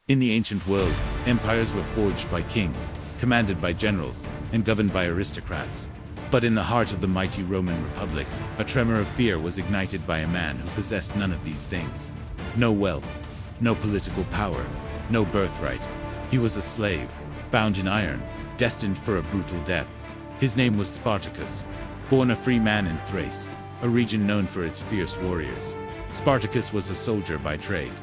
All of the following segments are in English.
In the ancient world, empires were forged by kings, commanded by generals, and governed by aristocrats. But in the heart of the mighty Roman Republic, a tremor of fear was ignited by a man who possessed none of these things. No wealth, no political power, no birthright. He was a slave, bound in iron, destined for a brutal death. His name was Spartacus, born a free man in Thrace, a region known for its fierce warriors. Spartacus was a soldier by trade.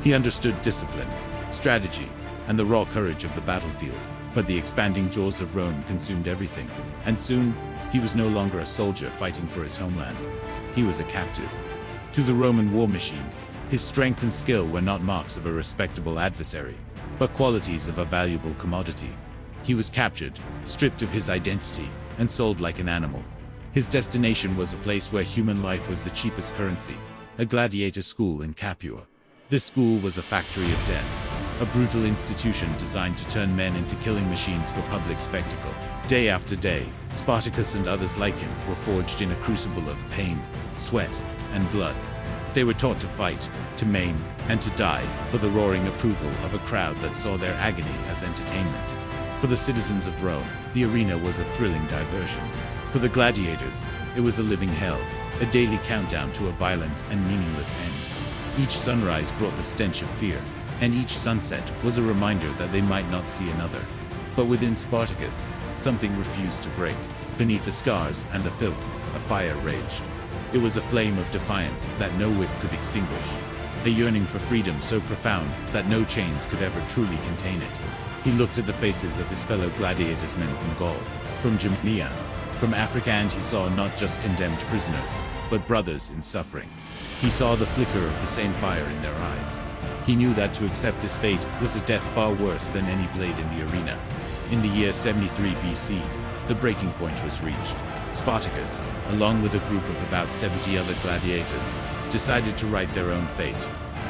He understood discipline, strategy, and the raw courage of the battlefield. But the expanding jaws of Rome consumed everything, and soon, he was no longer a soldier fighting for his homeland. He was a captive. To the Roman war machine, his strength and skill were not marks of a respectable adversary, but qualities of a valuable commodity. He was captured, stripped of his identity, and sold like an animal. His destination was a place where human life was the cheapest currency, a gladiator school in Capua. This school was a factory of death, a brutal institution designed to turn men into killing machines for public spectacle. Day after day, Spartacus and others like him were forged in a crucible of pain, sweat, and blood. They were taught to fight, to maim, and to die, for the roaring approval of a crowd that saw their agony as entertainment. For the citizens of Rome, the arena was a thrilling diversion. For the gladiators, it was a living hell, a daily countdown to a violent and meaningless end. Each sunrise brought the stench of fear, and each sunset was a reminder that they might not see another. But within Spartacus, something refused to break. Beneath the scars and the filth, a fire raged. It was a flame of defiance that no whip could extinguish. A yearning for freedom so profound that no chains could ever truly contain it. He looked at the faces of his fellow gladiators, men from Gaul, from Germania, from Africa, and he saw not just condemned prisoners, but brothers in suffering. He saw the flicker of the same fire in their eyes. He knew that to accept his fate was a death far worse than any blade in the arena. In the year 73 BC, the breaking point was reached. Spartacus, along with a group of about 70 other gladiators, decided to write their own fate.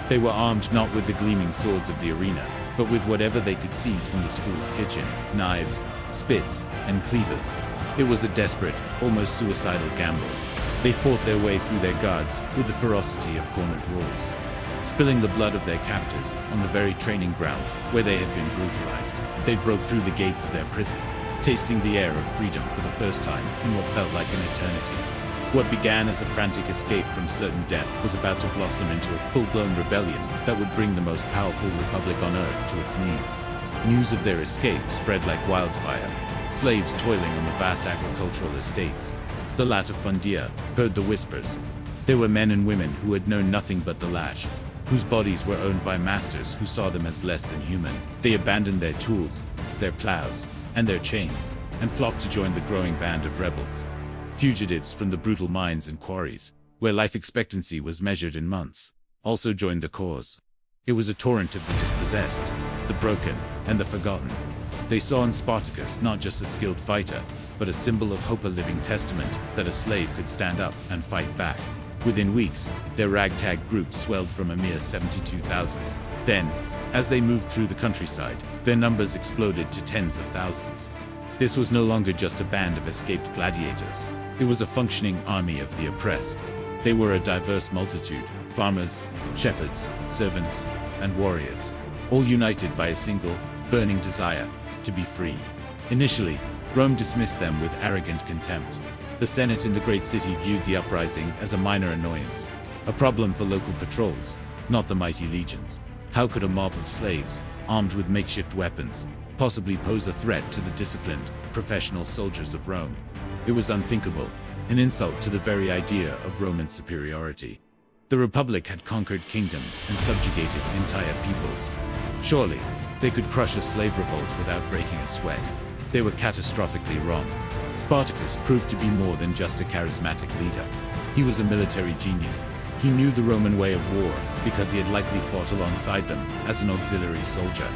They were armed not with the gleaming swords of the arena, but with whatever they could seize from the school's kitchen: knives, spits, and cleavers. It was a desperate, almost suicidal gamble. They fought their way through their guards with the ferocity of cornered wolves, spilling the blood of their captors on the very training grounds where they had been brutalized. They broke through the gates of their prison, tasting the air of freedom for the first time in what felt like an eternity. What began as a frantic escape from certain death was about to blossom into a full-blown rebellion that would bring the most powerful republic on earth to its knees. News of their escape spread like wildfire. Slaves toiling on the vast agricultural estates, the latifundia, heard the whispers. There were men and women who had known nothing but the lash, whose bodies were owned by masters who saw them as less than human. They abandoned their tools, their plows, and their chains, and flocked to join the growing band of rebels. Fugitives from the brutal mines and quarries, where life expectancy was measured in months, also joined the cause. It was a torrent of the dispossessed, the broken, and the forgotten. They saw in Spartacus not just a skilled fighter, but a symbol of hope, a living testament that a slave could stand up and fight back. Within weeks, their ragtag group swelled from a mere 72,000. Then, as they moved through the countryside, their numbers exploded to tens of thousands. This was no longer just a band of escaped gladiators. It was a functioning army of the oppressed. They were a diverse multitude: farmers, shepherds, servants, and warriors, all united by a single, burning desire to be free. Initially, Rome dismissed them with arrogant contempt. The Senate in the great city viewed the uprising as a minor annoyance, a problem for local patrols, not the mighty legions. How could a mob of slaves, armed with makeshift weapons, possibly pose a threat to the disciplined, professional soldiers of Rome? It was unthinkable, an insult to the very idea of Roman superiority. The Republic had conquered kingdoms and subjugated entire peoples. Surely, they could crush a slave revolt without breaking a sweat. They were catastrophically wrong. Spartacus proved to be more than just a charismatic leader. He was a military genius. He knew the Roman way of war because he had likely fought alongside them as an auxiliary soldier.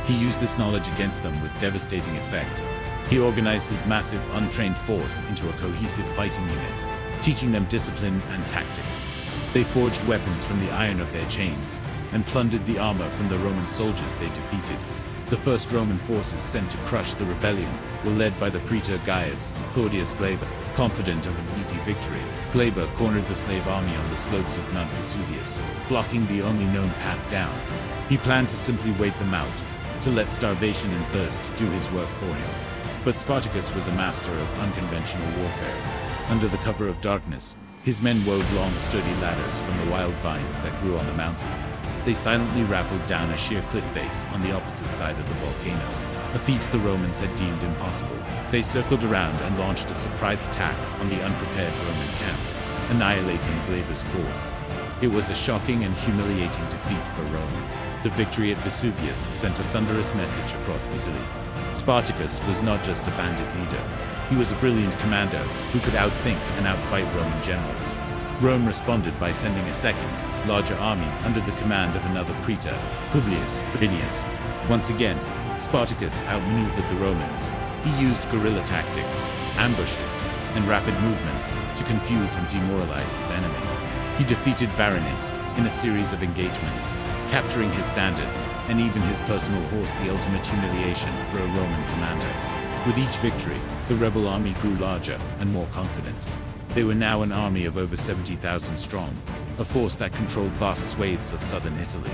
He used this knowledge against them with devastating effect. He organized his massive, untrained force into a cohesive fighting unit, teaching them discipline and tactics. They forged weapons from the iron of their chains and plundered the armor from the Roman soldiers they defeated. The first Roman forces sent to crush the rebellion were led by the praetor Gaius Claudius Glaber. Confident of an easy victory, Glaber cornered the slave army on the slopes of Mount Vesuvius, blocking the only known path down. He planned to simply wait them out, to let starvation and thirst do his work for him. But Spartacus was a master of unconventional warfare. Under the cover of darkness, his men wove long, sturdy ladders from the wild vines that grew on the mountain. They silently rappelled down a sheer cliff face on the opposite side of the volcano, a feat the Romans had deemed impossible. They circled around and launched a surprise attack on the unprepared Roman camp, annihilating Glaber's force. It was a shocking and humiliating defeat for Rome. The victory at Vesuvius sent a thunderous message across Italy. Spartacus was not just a bandit leader. He was a brilliant commander who could outthink and outfight Roman generals. Rome responded by sending a second, larger army under the command of another praetor, Publius Quirinus. Once again, Spartacus outmaneuvered the Romans. He used guerrilla tactics, ambushes, and rapid movements to confuse and demoralize his enemy. He defeated Varinus in a series of engagements, capturing his standards and even his personal horse, the ultimate humiliation for a Roman commander. With each victory, the rebel army grew larger and more confident. They were now an army of over 70,000 strong, a force that controlled vast swathes of southern Italy.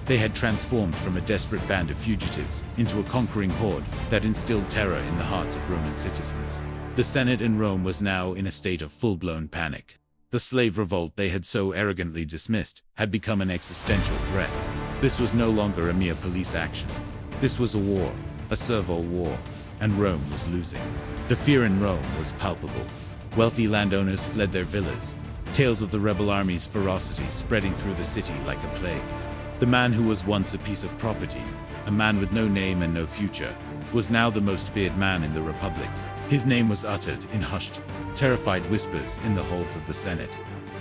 They had transformed from a desperate band of fugitives into a conquering horde that instilled terror in the hearts of Roman citizens. The Senate in Rome was now in a state of full-blown panic. The slave revolt they had so arrogantly dismissed had become an existential threat. This was no longer a mere police action. This was a war, a servile war, and Rome was losing. The fear in Rome was palpable. Wealthy landowners fled their villas, tales of the rebel army's ferocity spreading through the city like a plague. The man who was once a piece of property, a man with no name and no future, was now the most feared man in the Republic. His name was uttered in hushed, terrified whispers in the halls of the Senate.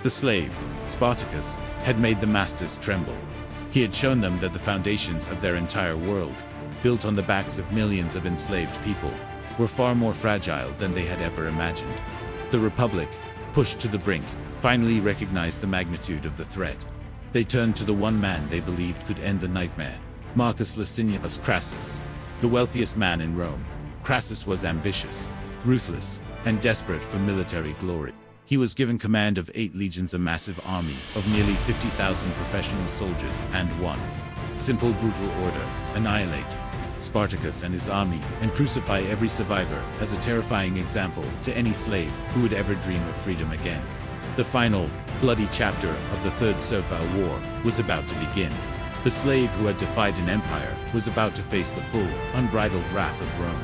The slave, Spartacus, had made the masters tremble. He had shown them that the foundations of their entire world, built on the backs of millions of enslaved people, were far more fragile than they had ever imagined. The Republic, pushed to the brink, finally recognized the magnitude of the threat. They turned to the one man they believed could end the nightmare, Marcus Licinius Crassus, the wealthiest man in Rome. Crassus was ambitious, ruthless, and desperate for military glory. He was given command of 8 legions, a massive army of nearly 50,000 professional soldiers, and one simple, brutal order: annihilate Spartacus and his army, and crucify every survivor as a terrifying example to any slave who would ever dream of freedom again. The final, bloody chapter of the Third Servile War was about to begin. The slave who had defied an empire was about to face the full, unbridled wrath of Rome.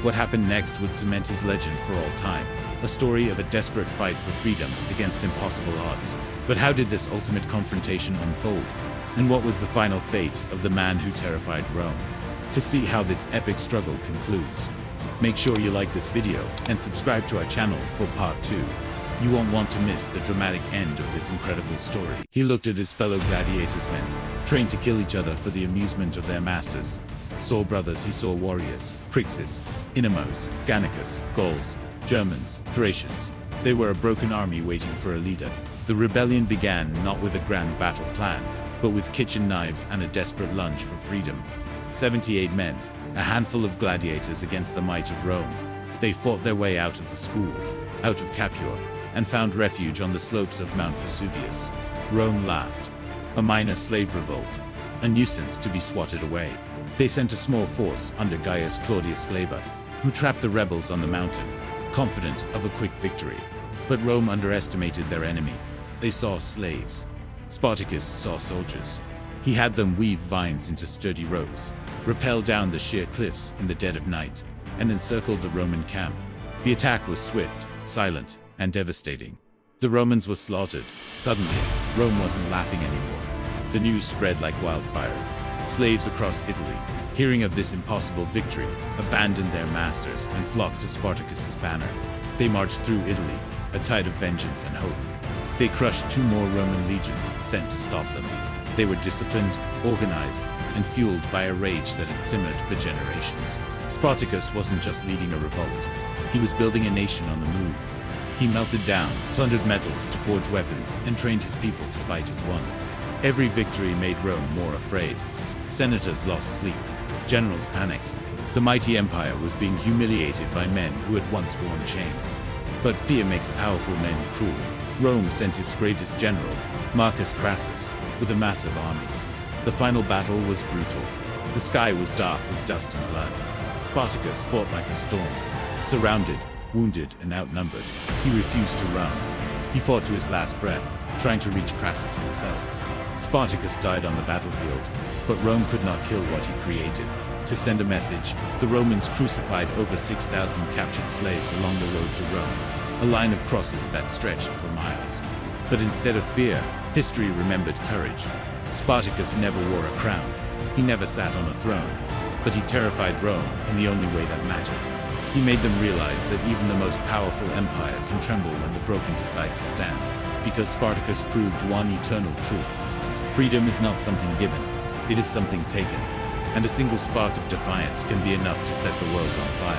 What happened next would cement his legend for all time, a story of a desperate fight for freedom against impossible odds. But how did this ultimate confrontation unfold? And what was the final fate of the man who terrified Rome? To see how this epic struggle concludes, make sure you like this video and subscribe to our channel for part 2. You won't want to miss the dramatic end of this incredible story. He looked at his fellow gladiators, men, trained to kill each other for the amusement of their masters. Saw brothers, he saw warriors: Crixus, Inamos, Gannicus, Gauls, Germans, Thracians. They were a broken army waiting for a leader. The rebellion began not with a grand battle plan, but with kitchen knives and a desperate lunge for freedom. 78 men, a handful of gladiators against the might of Rome. They fought their way out of the school, out of Capua, and found refuge on the slopes of Mount Vesuvius. Rome laughed. A minor slave revolt, a nuisance to be swatted away. They sent a small force under Gaius Claudius Glaber, who trapped the rebels on the mountain, confident of a quick victory. But Rome underestimated their enemy. They saw slaves. Spartacus saw soldiers. He had them weave vines into sturdy ropes, rappel down the sheer cliffs in the dead of night, and encircled the Roman camp. The attack was swift, silent, and devastating. The Romans were slaughtered. Suddenly, Rome wasn't laughing anymore. The news spread like wildfire. Slaves across Italy, hearing of this impossible victory, abandoned their masters and flocked to Spartacus's banner. They marched through Italy, a tide of vengeance and hope. They crushed 2 more Roman legions sent to stop them. They were disciplined, organized, and fueled by a rage that had simmered for generations. Spartacus wasn't just leading a revolt. He was building a nation on the move. He melted down, plundered metals to forge weapons, and trained his people to fight as one. Every victory made Rome more afraid. Senators lost sleep. Generals panicked. The mighty empire was being humiliated by men who had once worn chains. But fear makes powerful men cruel. Rome sent its greatest general, Marcus Crassus, with a massive army. The final battle was brutal. The sky was dark with dust and blood. Spartacus fought like a storm. Surrounded, wounded, and outnumbered, he refused to run. He fought to his last breath, trying to reach Crassus himself. Spartacus died on the battlefield, but Rome could not kill what he created. To send a message, the Romans crucified over 6,000 captured slaves along the road to Rome, a line of crosses that stretched for miles. But instead of fear, history remembered courage. Spartacus never wore a crown. He never sat on a throne. But he terrified Rome in the only way that mattered. He made them realize that even the most powerful empire can tremble when the broken decide to stand, because Spartacus proved one eternal truth. Freedom is not something given, it is something taken. And a single spark of defiance can be enough to set the world on fire.